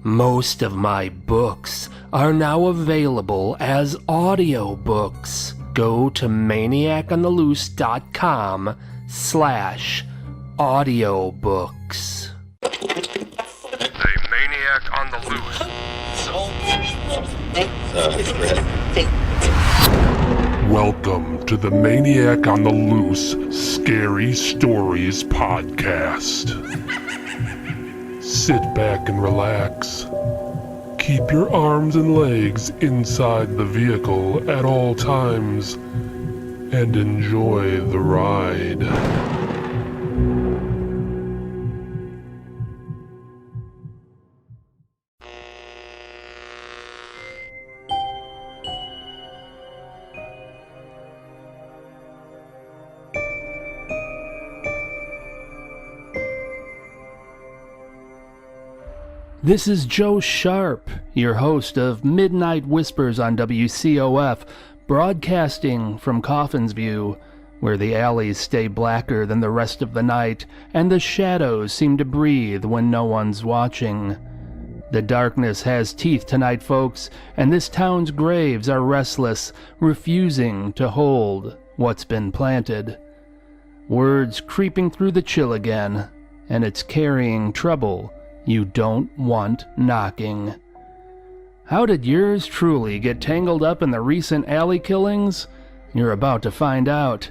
Most of my books are now available as audiobooks. Go to maniacondtheloose.com/audiobooks. A maniac on the loose. Welcome to the Maniac on the Loose Scary Stories podcast. Sit back and relax. Keep your arms and legs inside the vehicle at all times and enjoy the ride. This is Joe Sharp, your host of Midnight Whispers on WCOF, broadcasting from Coffin's View, where the alleys stay blacker than the rest of the night, and the shadows seem to breathe when no one's watching. The darkness has teeth tonight, folks, and this town's graves are restless, refusing to hold what's been planted. Word's creeping through the chill again, and it's carrying trouble you don't want knocking. How did yours truly get tangled up in the recent alley killings? You're about to find out.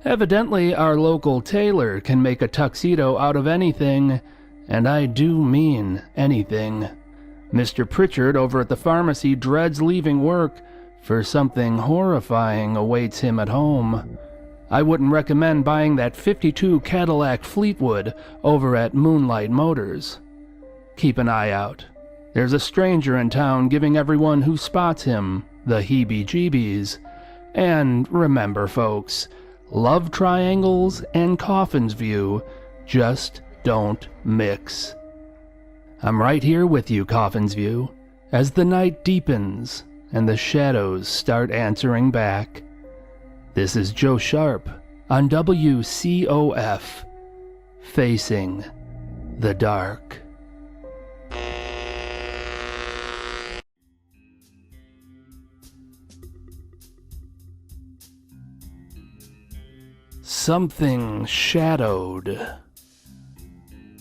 Evidently, our local tailor can make a tuxedo out of anything, and I do mean anything. Mr. Pritchard over at the pharmacy dreads leaving work, for something horrifying awaits him at home. I wouldn't recommend buying that '52 Cadillac Fleetwood over at Moonlight Motors. Keep an eye out. There's a stranger in town giving everyone who spots him the heebie-jeebies. And remember, folks, love triangles and Coffin's View just don't mix. I'm right here with you, Coffin's View, as the night deepens and the shadows start answering back. This is Joe Sharp on WCOF, Facing the Dark. Something shadowed.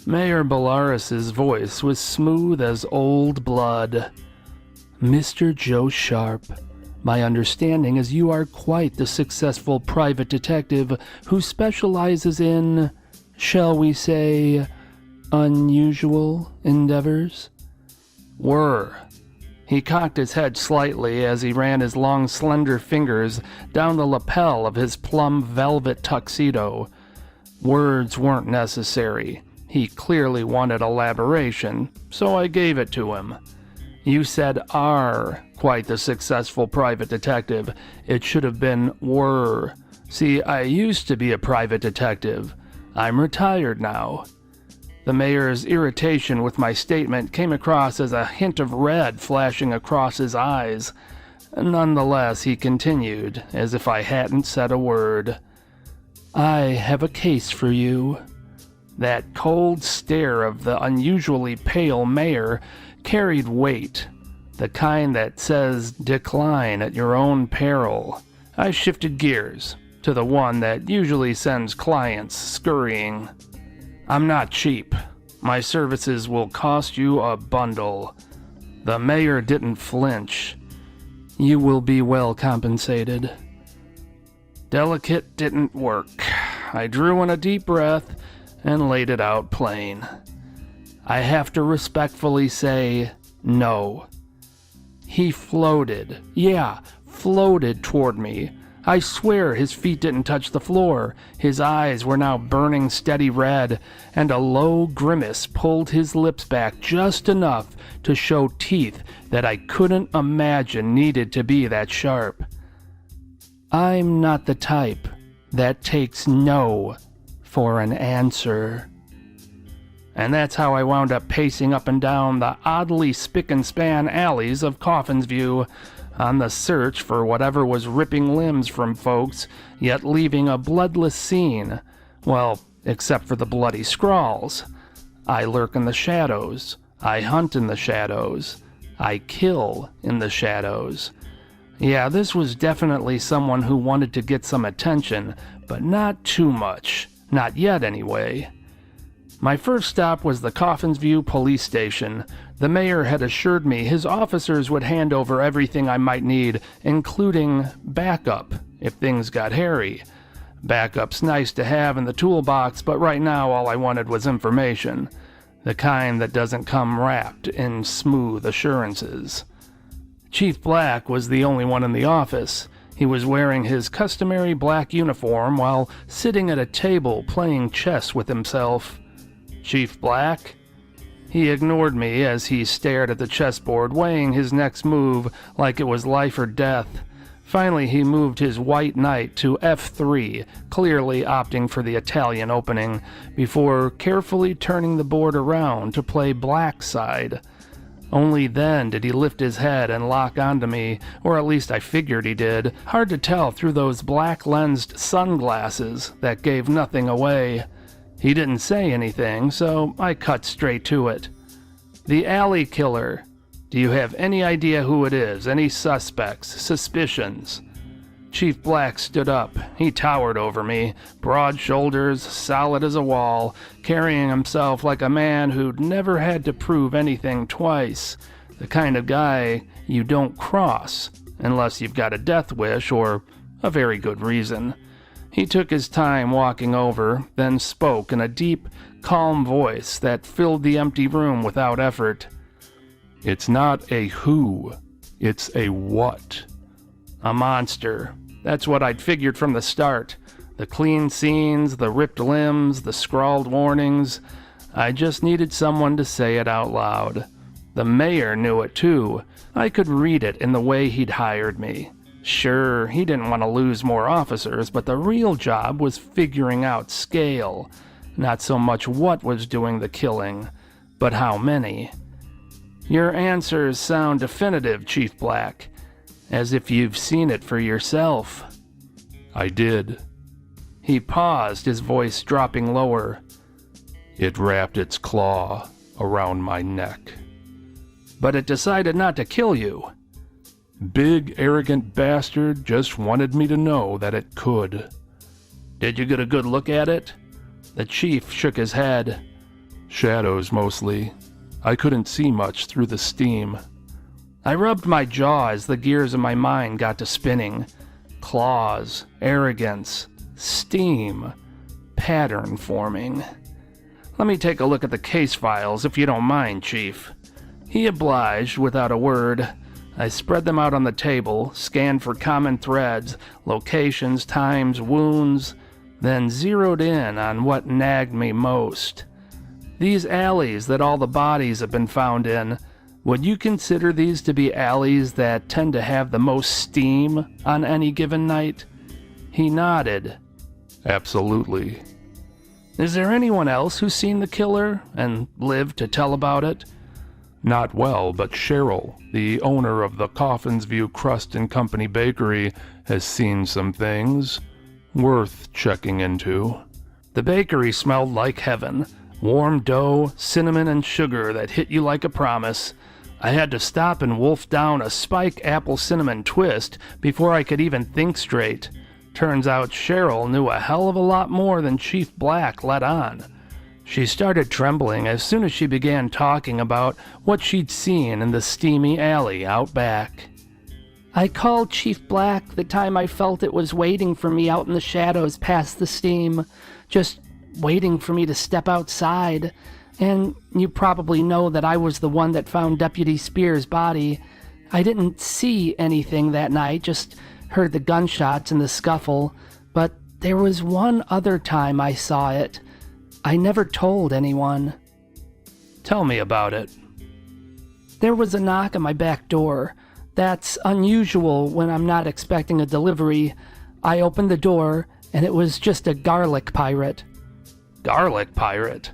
Mayor Bellaris's voice was smooth as old blood. Mr. Joe Sharp, my understanding is you are quite the successful private detective who specializes in, shall we say, unusual endeavors? He cocked his head slightly as he ran his long, slender fingers down the lapel of his plum velvet tuxedo. Words weren't necessary. He clearly wanted elaboration, so I gave it to him. You said are quite the successful private detective. It should have been were. See, I used to be a private detective. I'm retired now. The mayor's irritation with my statement came across as a hint of red flashing across his eyes. Nonetheless, he continued, as if I hadn't said a word. I have a case for you. That cold stare of the unusually pale mayor carried weight, the kind that says decline at your own peril. I shifted gears to the one that usually sends clients scurrying. I'm not cheap. My services will cost you a bundle. The mayor didn't flinch. You will be well compensated. Delicate didn't work. I drew in a deep breath and laid it out plain. I have to respectfully say no. He floated. Yeah, floated toward me. I swear his feet didn't touch the floor. His eyes were now burning steady red, and a low grimace pulled his lips back just enough to show teeth that I couldn't imagine needed to be that sharp. I'm not the type that takes no for an answer. And that's how I wound up pacing up and down the oddly spick-and-span alleys of Coffin's View, on the search for whatever was ripping limbs from folks, yet leaving a bloodless scene. Well, except for the bloody scrawls. I lurk in the shadows, I hunt in the shadows. I kill in the shadows. Yeah, this was definitely someone who wanted to get some attention, but not too much. Not yet, anyway. My first stop was the Coffins View police station. The mayor had assured me his officers would hand over everything I might need, including backup, if things got hairy. Backup's nice to have in the toolbox, but right now all I wanted was information. The kind that doesn't come wrapped in smooth assurances. Chief Black was the only one in the office. He was wearing his customary black uniform while sitting at a table playing chess with himself. Chief Black? He ignored me as he stared at the chessboard, weighing his next move like it was life or death. Finally, he moved his white knight to F3, clearly opting for the Italian opening, before carefully turning the board around to play black side. Only then did he lift his head and lock onto me, or at least I figured he did, hard to tell through those black-lensed sunglasses that gave nothing away. He didn't say anything, so I cut straight to it. The alley killer. Do you have any idea who it is? Any suspects? Suspicions? Chief Black stood up. He towered over me, broad shoulders, solid as a wall, carrying himself like a man who'd never had to prove anything twice. The kind of guy you don't cross, unless you've got a death wish or a very good reason. He took his time walking over, then spoke in a deep, calm voice that filled the empty room without effort. It's not a who, it's a what. A monster. That's what I'd figured from the start. The clean scenes, the ripped limbs, the scrawled warnings. I just needed someone to say it out loud. The mayor knew it too. I could read it in the way he'd hired me. Sure, he didn't want to lose more officers, but the real job was figuring out scale. Not so much what was doing the killing, but how many. Your answers sound definitive, Chief Black, as if you've seen it for yourself. I did. He paused, his voice dropping lower. It wrapped its claw around my neck. But it decided not to kill you. Big, arrogant bastard just wanted me to know that it could. Did you get a good look at it? The chief shook his head. Shadows, mostly. I couldn't see much through the steam. I rubbed my jaw as the gears of my mind got to spinning. Claws, arrogance, steam, pattern forming. Let me take a look at the case files, if you don't mind, Chief. He obliged without a word. I spread them out on the table, scanned for common threads, locations, times, wounds, then zeroed in on what nagged me most. These alleys that all the bodies have been found in, would you consider these to be alleys that tend to have the most steam on any given night? He nodded. Absolutely. Is there anyone else who's seen the killer and lived to tell about it? Not well, but Cheryl, the owner of the Coffins View Crust and Company Bakery, has seen some things worth checking into. The bakery smelled like heaven. Warm dough, cinnamon, and sugar that hit you like a promise. I had to stop and wolf down a spike apple cinnamon twist before I could even think straight. Turns out Cheryl knew a hell of a lot more than Chief Black let on. She started trembling as soon as she began talking about what she'd seen in the steamy alley out back. I called Chief Black the time I felt it was waiting for me out in the shadows past the steam, just waiting for me to step outside. And you probably know that I was the one that found Deputy Spears' body. I didn't see anything that night, just heard the gunshots and the scuffle, but there was one other time I saw it. I never told anyone. Tell me about it. There was a knock on my back door. That's unusual when I'm not expecting a delivery. I opened the door, and it was just a garlic pirate. Garlic pirate?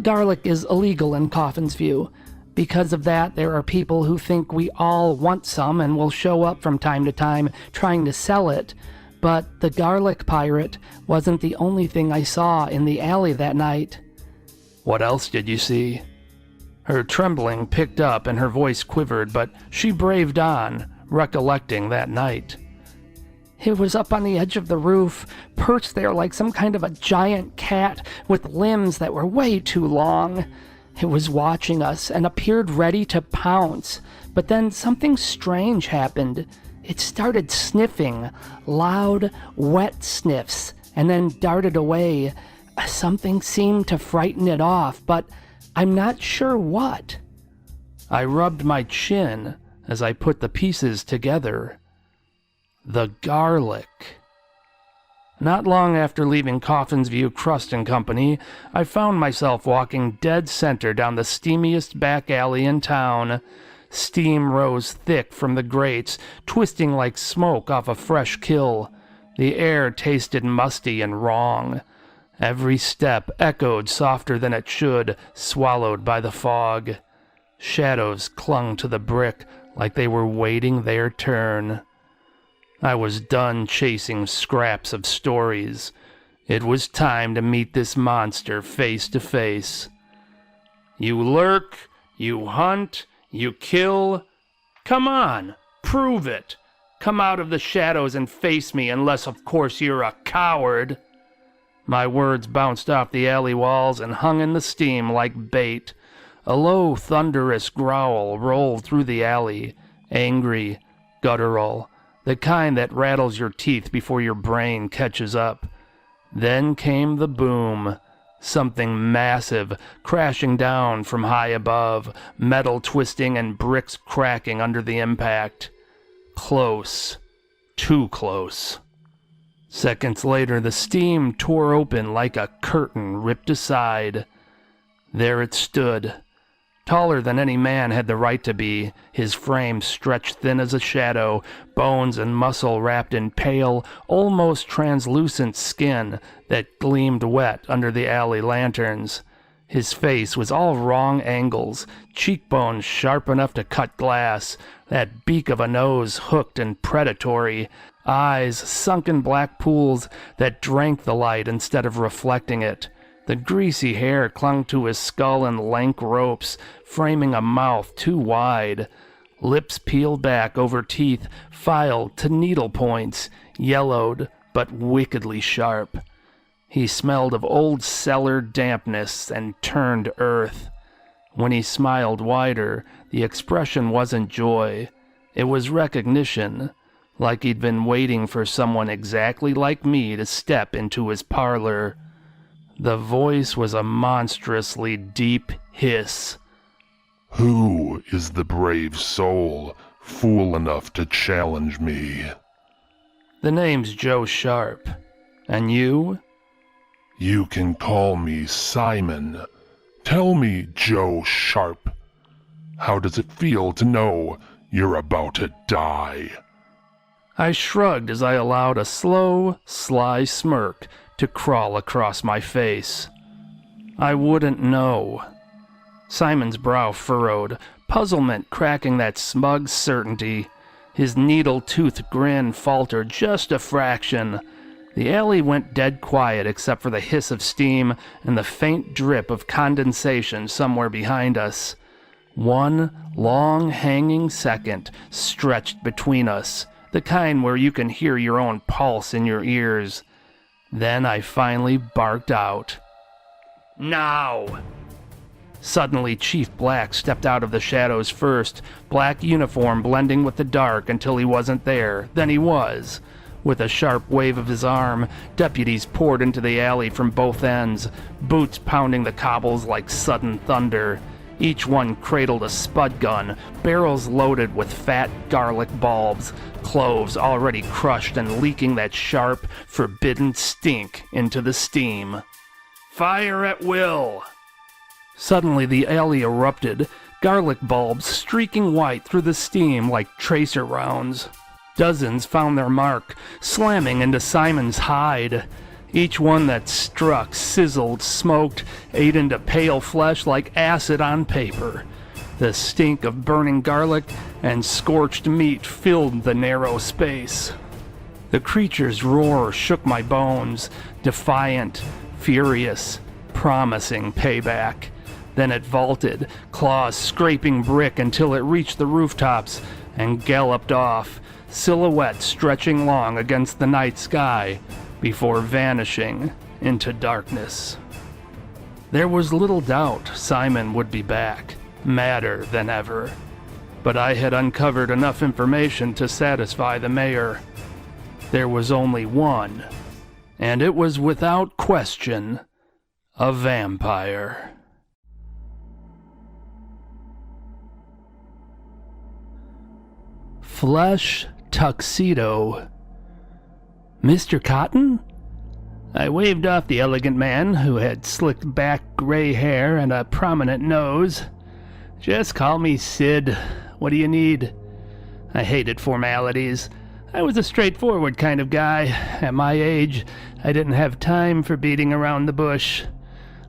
Garlic is illegal in Coffins View. Because of that, there are people who think we all want some and will show up from time to time trying to sell it. But the garlic pirate wasn't the only thing I saw in the alley that night. What else did you see? Her trembling picked up and her voice quivered, but she braved on, recollecting that night. It was up on the edge of the roof, perched there like some kind of a giant cat with limbs that were way too long. It was watching us and appeared ready to pounce, but then something strange happened. It started sniffing, loud, wet sniffs, and then darted away. Something seemed to frighten it off, but I'm not sure what. I rubbed my chin as I put the pieces together. The garlic. Not long after leaving Coffin's View Crust and Company, I found myself walking dead center down the steamiest back alley in town. Steam rose thick from the grates, twisting like smoke off a fresh kill. The air tasted musty and wrong. Every step echoed softer than it should, swallowed by the fog. Shadows clung to the brick like they were waiting their turn. I was done chasing scraps of stories. It was time to meet this monster face to face. You lurk, you hunt, you kill. Come on, prove it. Come out of the shadows and face me, unless of course you're a coward. My words bounced off the alley walls and hung in the steam like bait. A low, thunderous growl rolled through the alley, angry, guttural, the kind that rattles your teeth before your brain catches up. Then came the boom, something massive crashing down from high above, metal twisting and bricks cracking under the impact. Close, too close. Seconds later, the steam tore open like a curtain ripped aside. There it stood, taller than any man had the right to be, his frame stretched thin as a shadow, bones and muscle wrapped in pale, almost translucent skin that gleamed wet under the alley lanterns. His face was all wrong angles, cheekbones sharp enough to cut glass, that beak of a nose hooked and predatory, eyes sunken black pools that drank the light instead of reflecting it. The greasy hair clung to his skull in lank ropes, framing a mouth too wide. Lips peeled back over teeth, filed to needle points, yellowed but wickedly sharp. He smelled of old cellar dampness and turned earth. When he smiled wider, the expression wasn't joy. It was recognition, like he'd been waiting for someone exactly like me to step into his parlor. The voice was a monstrously deep hiss. Who is the brave soul fool enough to challenge me? The name's Joe Sharp. And you? You can call me Simon. Tell me, Joe Sharp, how does it feel to know you're about to die? I shrugged as I allowed a slow, sly smirk to crawl across my face. I wouldn't know. Simon's brow furrowed, puzzlement cracking that smug certainty. His needle-toothed grin faltered just a fraction. The alley went dead quiet except for the hiss of steam and the faint drip of condensation somewhere behind us. One long hanging second stretched between us, the kind where you can hear your own pulse in your ears. Then I finally barked out. Now! Suddenly, Chief Black stepped out of the shadows first, black uniform blending with the dark until he wasn't there. Then he was. With a sharp wave of his arm, deputies poured into the alley from both ends, boots pounding the cobbles like sudden thunder. Each one cradled a spud gun, barrels loaded with fat garlic bulbs, cloves already crushed and leaking that sharp, forbidden stink into the steam. Fire at will! Suddenly the alley erupted, garlic bulbs streaking white through the steam like tracer rounds. Dozens found their mark, slamming into Simon's hide. Each one that struck sizzled, smoked, ate into pale flesh like acid on paper. The stink of burning garlic and scorched meat filled the narrow space. The creature's roar shook my bones, defiant, furious, promising payback. Then it vaulted, claws scraping brick until it reached the rooftops, and galloped off, silhouette stretching long against the night sky, before vanishing into darkness. There was little doubt Simon would be back, madder than ever. But I had uncovered enough information to satisfy the mayor. There was only one, and it was without question a vampire. Flesh tuxedo. Mr. Cotton? I waved off the elegant man, who had slicked back gray hair and a prominent nose. Just call me Sid. What do you need? I hated formalities. I was a straightforward kind of guy. At my age, I didn't have time for beating around the bush.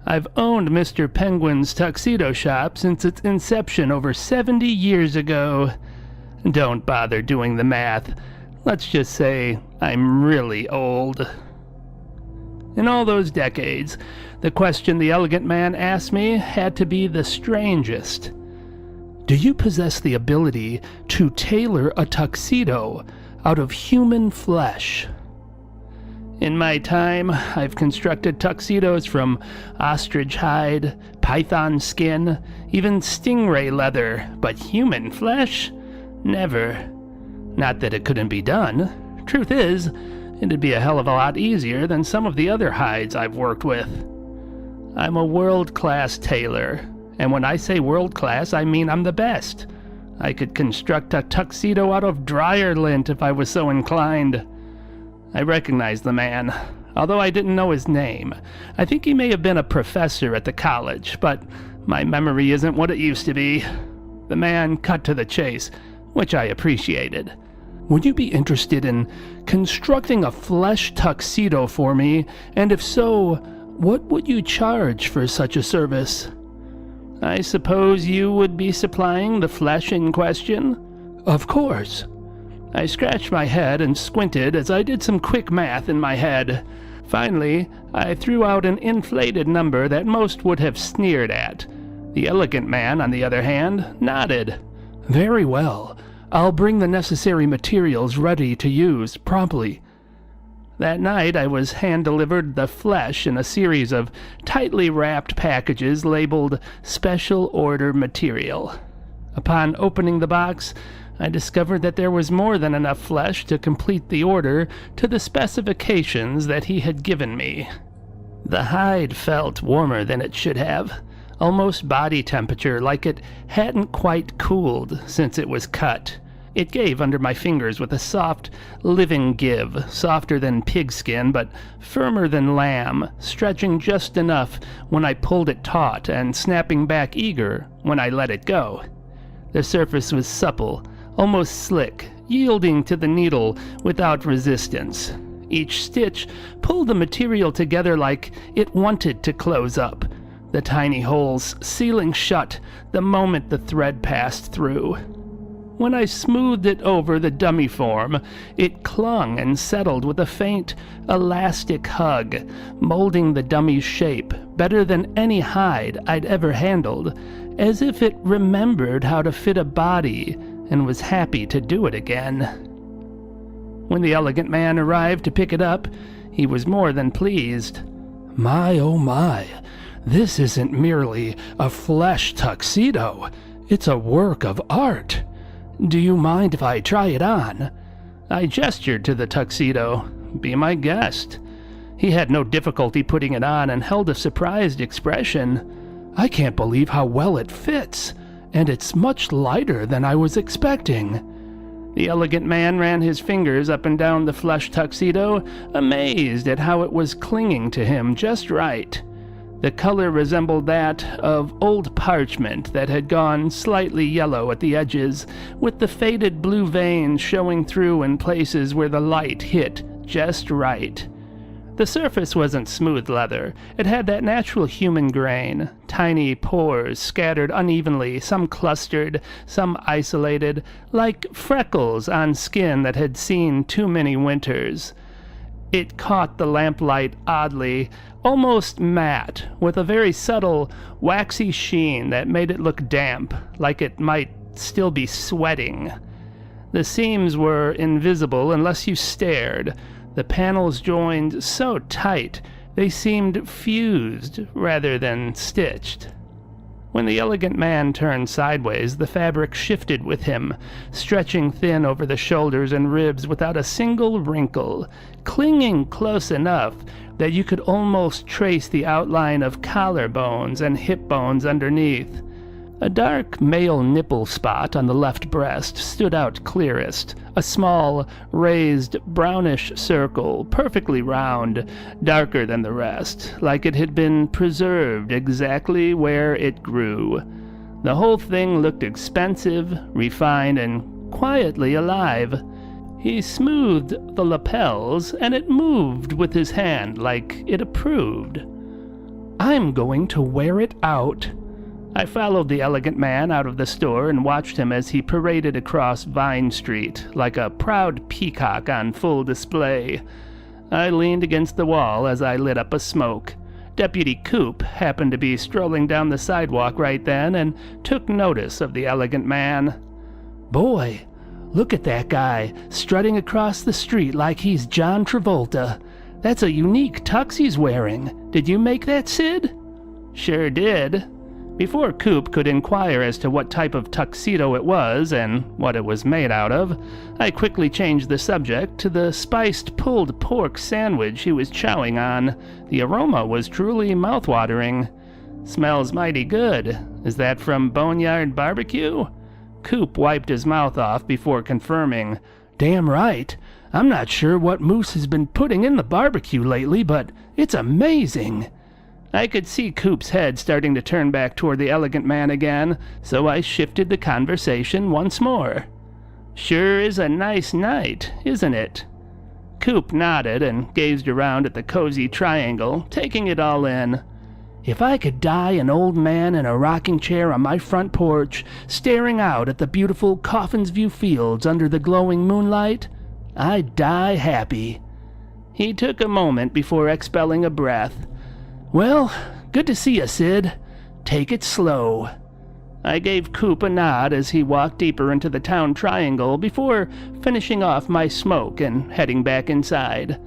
I've owned Mr. Penguin's tuxedo shop since its inception over 70 years ago. Don't bother doing the math. Let's just say I'm really old. In all those decades, the question the elegant man asked me had to be the strangest. Do you possess the ability to tailor a tuxedo out of human flesh? In my time, I've constructed tuxedos from ostrich hide, python skin, even stingray leather, but human flesh? Never. Not that it couldn't be done. Truth is, it'd be a hell of a lot easier than some of the other hides I've worked with. I'm a world-class tailor, and when I say world-class, I mean I'm the best. I could construct a tuxedo out of dryer lint if I was so inclined. I recognized the man, although I didn't know his name. I think he may have been a professor at the college, but my memory isn't what it used to be. The man cut to the chase, which I appreciated. Would you be interested in constructing a flesh tuxedo for me? And if so, what would you charge for such a service? I suppose you would be supplying the flesh in question? Of course. I scratched my head and squinted as I did some quick math in my head. Finally, I threw out an inflated number that most would have sneered at. The elegant man, on the other hand, nodded. Very well. I'll bring the necessary materials ready to use promptly. That night I was hand-delivered the flesh in a series of tightly wrapped packages labeled Special Order Material. Upon opening the box, I discovered that there was more than enough flesh to complete the order to the specifications that he had given me. The hide felt warmer than it should have, almost body temperature, like it hadn't quite cooled since it was cut. It gave under my fingers with a soft, living give, softer than pigskin, but firmer than lamb, stretching just enough when I pulled it taut and snapping back eager when I let it go. The surface was supple, almost slick, yielding to the needle without resistance. Each stitch pulled the material together like it wanted to close up, the tiny holes sealing shut the moment the thread passed through. When I smoothed it over the dummy form, it clung and settled with a faint, elastic hug, molding the dummy's shape better than any hide I'd ever handled, as if it remembered how to fit a body and was happy to do it again. When the elegant man arrived to pick it up, he was more than pleased. My, oh my, this isn't merely a flesh tuxedo. It's a work of art. Do you mind if I try it on? I gestured to the tuxedo. Be my guest. He had no difficulty putting it on and held a surprised expression. I can't believe how well it fits, and it's much lighter than I was expecting. The elegant man ran his fingers up and down the flesh tuxedo, amazed at how it was clinging to him just right. The color resembled that of old parchment that had gone slightly yellow at the edges, with the faded blue veins showing through in places where the light hit just right. The surface wasn't smooth leather. It had that natural human grain, tiny pores scattered unevenly, some clustered, some isolated, like freckles on skin that had seen too many winters. It caught the lamplight oddly, almost matte, with a very subtle, waxy sheen that made it look damp, like it might still be sweating. The seams were invisible unless you stared. The panels joined so tight they seemed fused rather than stitched. When the elegant man turned sideways, the fabric shifted with him, stretching thin over the shoulders and ribs without a single wrinkle, clinging close enough that you could almost trace the outline of collarbones and hip bones underneath. A dark male nipple spot on the left breast stood out clearest, a small, raised, brownish circle, perfectly round, darker than the rest, like it had been preserved exactly where it grew. The whole thing looked expensive, refined, and quietly alive. He smoothed the lapels, and it moved with his hand like it approved. "I'm going to wear it out." I followed the elegant man out of the store and watched him as he paraded across Vine Street like a proud peacock on full display. I leaned against the wall as I lit up a smoke. Deputy Coop happened to be strolling down the sidewalk right then and took notice of the elegant man. "Boy, look at that guy, strutting across the street like he's John Travolta. That's a unique tux he's wearing. Did you make that, Sid?" "Sure did." Before Coop could inquire as to what type of tuxedo it was and what it was made out of, I quickly changed the subject to the spiced pulled pork sandwich he was chowing on. The aroma was truly mouth-watering. "Smells mighty good. Is that from Boneyard Barbecue?" Coop wiped his mouth off before confirming. "Damn right. I'm not sure what Moose has been putting in the barbecue lately, but it's amazing." I could see Coop's head starting to turn back toward the elegant man again, so I shifted the conversation once more. "Sure is a nice night, isn't it?" Coop nodded and gazed around at the cozy triangle, taking it all in. "If I could die an old man in a rocking chair on my front porch, staring out at the beautiful Coffin's View fields under the glowing moonlight, I'd die happy." He took a moment before expelling a breath. "Well, good to see you, Sid. Take it slow." I gave Coop a nod as he walked deeper into the town triangle before finishing off my smoke and heading back inside.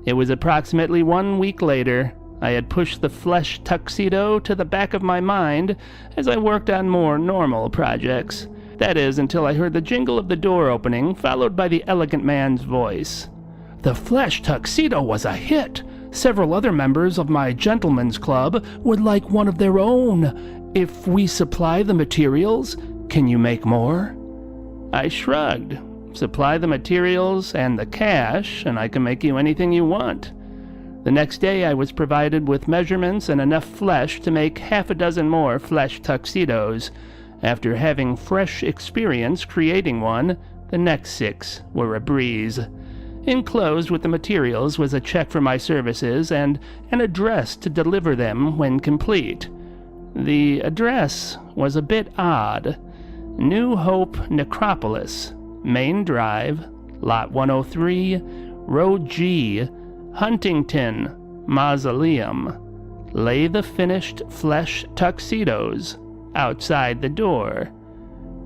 It was approximately 1 week later. I had pushed the flesh tuxedo to the back of my mind as I worked on more normal projects. That is, until I heard the jingle of the door opening, followed by the elegant man's voice. "The flesh tuxedo was a hit. Several other members of my gentlemen's club would like one of their own. If we supply the materials, can you make more?" I shrugged. "Supply the materials and the cash, and I can make you anything you want." The next day I was provided with measurements and enough flesh to make half a dozen more flesh tuxedos. After having fresh experience creating one, the next 6 were a breeze. Enclosed with the materials was a check for my services and an address to deliver them when complete. The address was a bit odd. New Hope Necropolis, Main Drive, Lot 103, Road G, Huntington, Mausoleum. Lay the finished flesh tuxedos outside the door.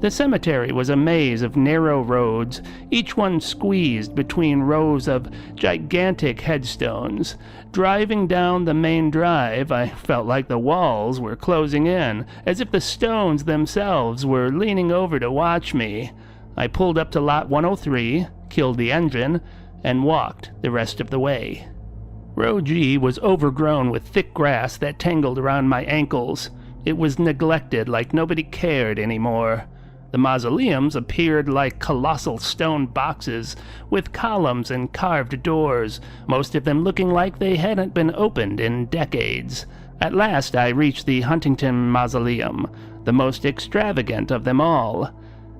The cemetery was a maze of narrow roads, each one squeezed between rows of gigantic headstones. Driving down the main drive, I felt like the walls were closing in, as if the stones themselves were leaning over to watch me. I pulled up to Lot 103, killed the engine, and walked the rest of the way. Row G was overgrown with thick grass that tangled around my ankles. It was neglected like nobody cared anymore. The mausoleums appeared like colossal stone boxes with columns and carved doors, most of them looking like they hadn't been opened in decades. At last I reached the Huntington Mausoleum, the most extravagant of them all.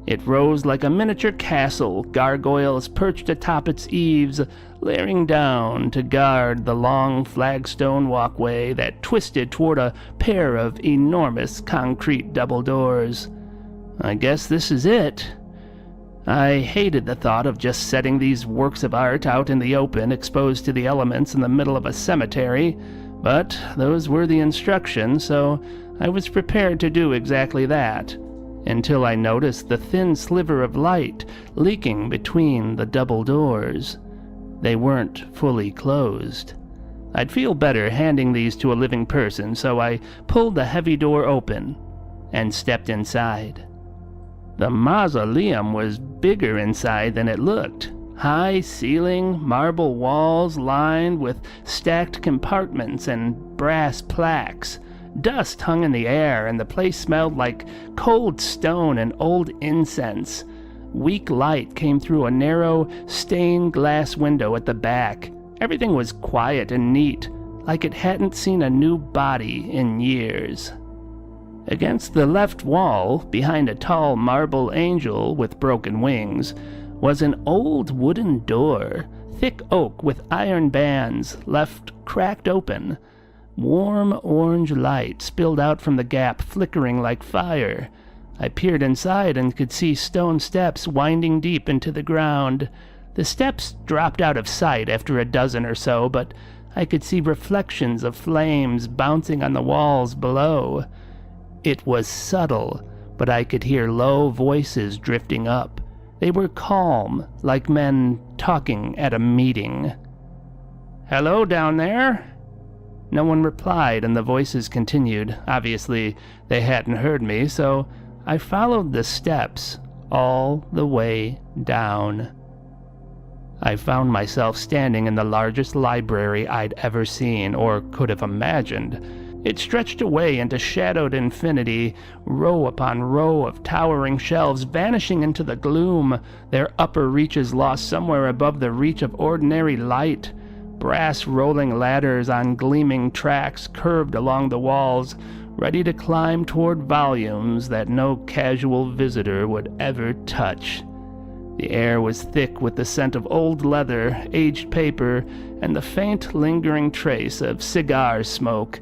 It rose like a miniature castle, gargoyles perched atop its eaves, layering down to guard the long flagstone walkway that twisted toward a pair of enormous concrete double doors. "I guess this is it." I hated the thought of just setting these works of art out in the open, exposed to the elements in the middle of a cemetery, but those were the instructions, so I was prepared to do exactly that, until I noticed the thin sliver of light leaking between the double doors. They weren't fully closed. I'd feel better handing these to a living person, so I pulled the heavy door open and stepped inside. The mausoleum was bigger inside than it looked. High ceiling, marble walls lined with stacked compartments and brass plaques. Dust hung in the air, and the place smelled like cold stone and old incense. Weak light came through a narrow, stained glass window at the back. Everything was quiet and neat, like it hadn't seen a new body in years. Against the left wall, behind a tall marble angel with broken wings, was an old wooden door, thick oak with iron bands, left cracked open. Warm orange light spilled out from the gap, flickering like fire. I peered inside and could see stone steps winding deep into the ground. The steps dropped out of sight after a dozen or so, but I could see reflections of flames bouncing on the walls below. It was subtle, but I could hear low voices drifting up. They were calm, like men talking at a meeting. "Hello down there?" No one replied, and the voices continued. Obviously, they hadn't heard me, so I followed the steps all the way down. I found myself standing in the largest library I'd ever seen, or could have imagined. It stretched away into shadowed infinity, row upon row of towering shelves vanishing into the gloom, their upper reaches lost somewhere above the reach of ordinary light. Brass rolling ladders on gleaming tracks curved along the walls, ready to climb toward volumes that no casual visitor would ever touch. The air was thick with the scent of old leather, aged paper, and the faint, lingering trace of cigar smoke.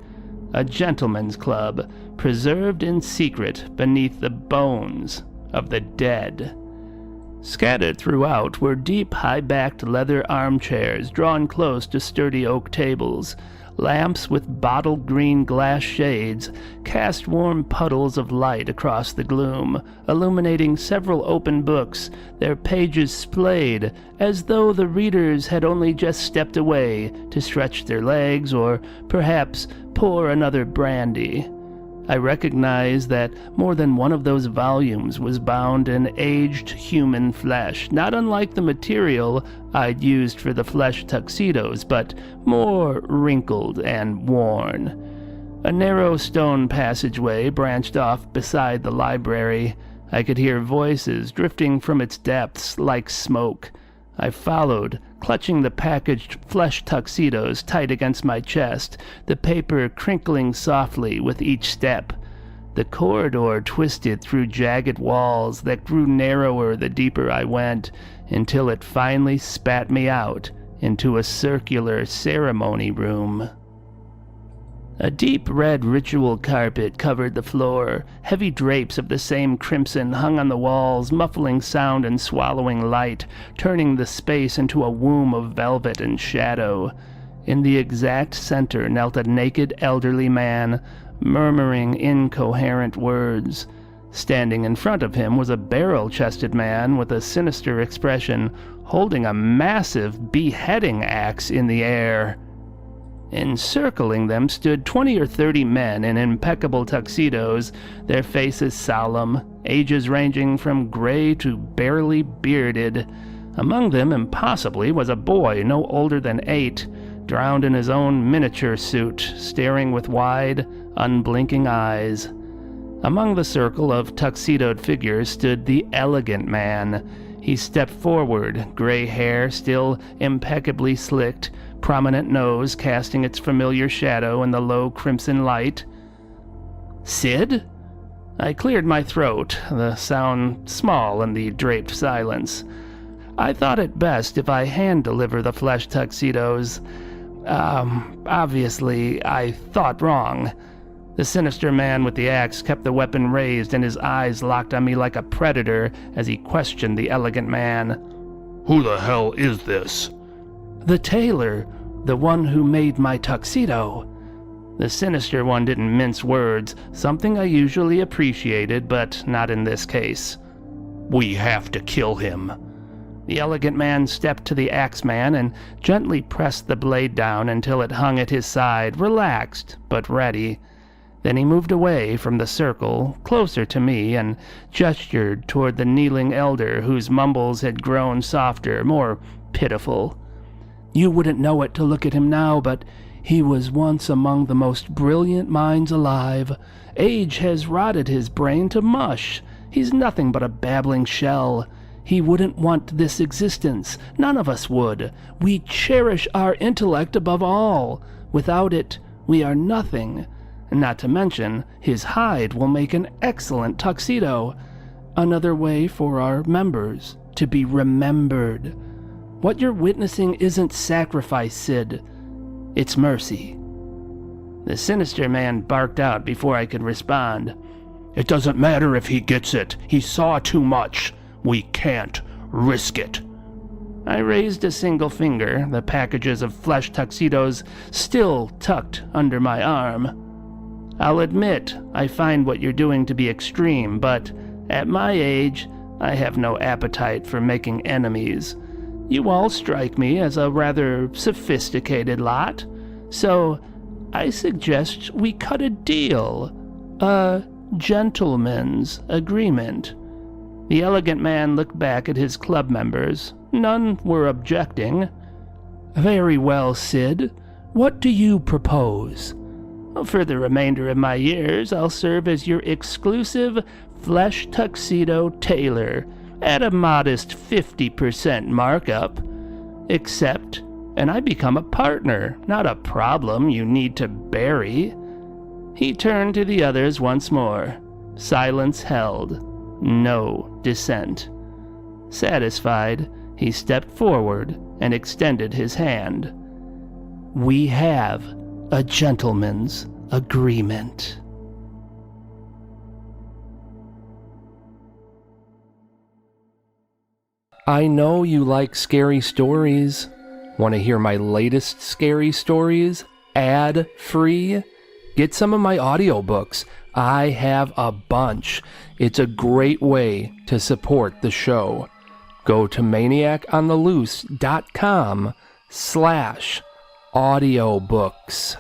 A gentleman's club, preserved in secret beneath the bones of the dead. Scattered throughout were deep, high-backed leather armchairs drawn close to sturdy oak tables. Lamps with bottle-green glass shades cast warm puddles of light across the gloom, illuminating several open books, their pages splayed as though the readers had only just stepped away to stretch their legs or perhaps pour another brandy. I recognized that more than one of those volumes was bound in aged human flesh, not unlike the material I'd used for the flesh tuxedos, but more wrinkled and worn. A narrow stone passageway branched off beside the library. I could hear voices drifting from its depths like smoke. I followed, clutching the packaged flesh tuxedos tight against my chest, the paper crinkling softly with each step. The corridor twisted through jagged walls that grew narrower the deeper I went, until it finally spat me out into a circular ceremony room. A deep red ritual carpet covered the floor. Heavy drapes of the same crimson hung on the walls, muffling sound and swallowing light, turning the space into a womb of velvet and shadow. In the exact center knelt a naked elderly man, murmuring incoherent words. Standing in front of him was a barrel-chested man with a sinister expression, holding a massive beheading axe in the air. Encircling them stood 20 or 30 men in impeccable tuxedos, their faces solemn, ages ranging from gray to barely bearded. Among them, impossibly, was a boy no older than 8, drowned in his own miniature suit, staring with wide, unblinking eyes. Among the circle of tuxedoed figures stood the elegant man. He stepped forward, gray hair still impeccably slicked, prominent nose casting its familiar shadow in the low crimson light. "Sid?" I cleared my throat, the sound small in the draped silence. I thought it best if I hand-deliver the flesh tuxedos. Obviously, I thought wrong. The sinister man with the axe kept the weapon raised and his eyes locked on me like a predator as he questioned the elegant man. Who the hell is this? The tailor, the one who made my tuxedo. The sinister one didn't mince words, something I usually appreciated, but not in this case. We have to kill him. The elegant man stepped to the axeman and gently pressed the blade down until it hung at his side, relaxed but ready. Then he moved away from the circle, closer to me, and gestured toward the kneeling elder whose mumbles had grown softer, more pitiful. You wouldn't know it to look at him now, but he was once among the most brilliant minds alive. Age has rotted his brain to mush. He's nothing but a babbling shell. He wouldn't want this existence. None of us would. We cherish our intellect above all. Without it, we are nothing. Not to mention, his hide will make an excellent tuxedo. Another way for our members to be remembered. What you're witnessing isn't sacrifice, Sid. It's mercy. The sinister man barked out before I could respond. It doesn't matter if he gets it. He saw too much. We can't risk it. I raised a single finger, the packages of flesh tuxedos still tucked under my arm. I'll admit I find what you're doing to be extreme, but at my age, I have no appetite for making enemies. You all strike me as a rather sophisticated lot, so I suggest we cut a deal. A gentleman's agreement. The elegant man looked back at his club members. None were objecting. Very well, Sid. What do you propose? For the remainder of my years, I'll serve as your exclusive flesh tuxedo tailor at a modest 50% markup. Except, and I become a partner, not a problem you need to bury. He turned to the others once more. Silence held. No dissent. Satisfied, he stepped forward and extended his hand. We have a gentleman's agreement. I know you like scary stories. Want to hear my latest scary stories ad-free? Get some of my audiobooks. I have a bunch. It's a great way to support the show. Go to maniacontheloose.com/audiobooks.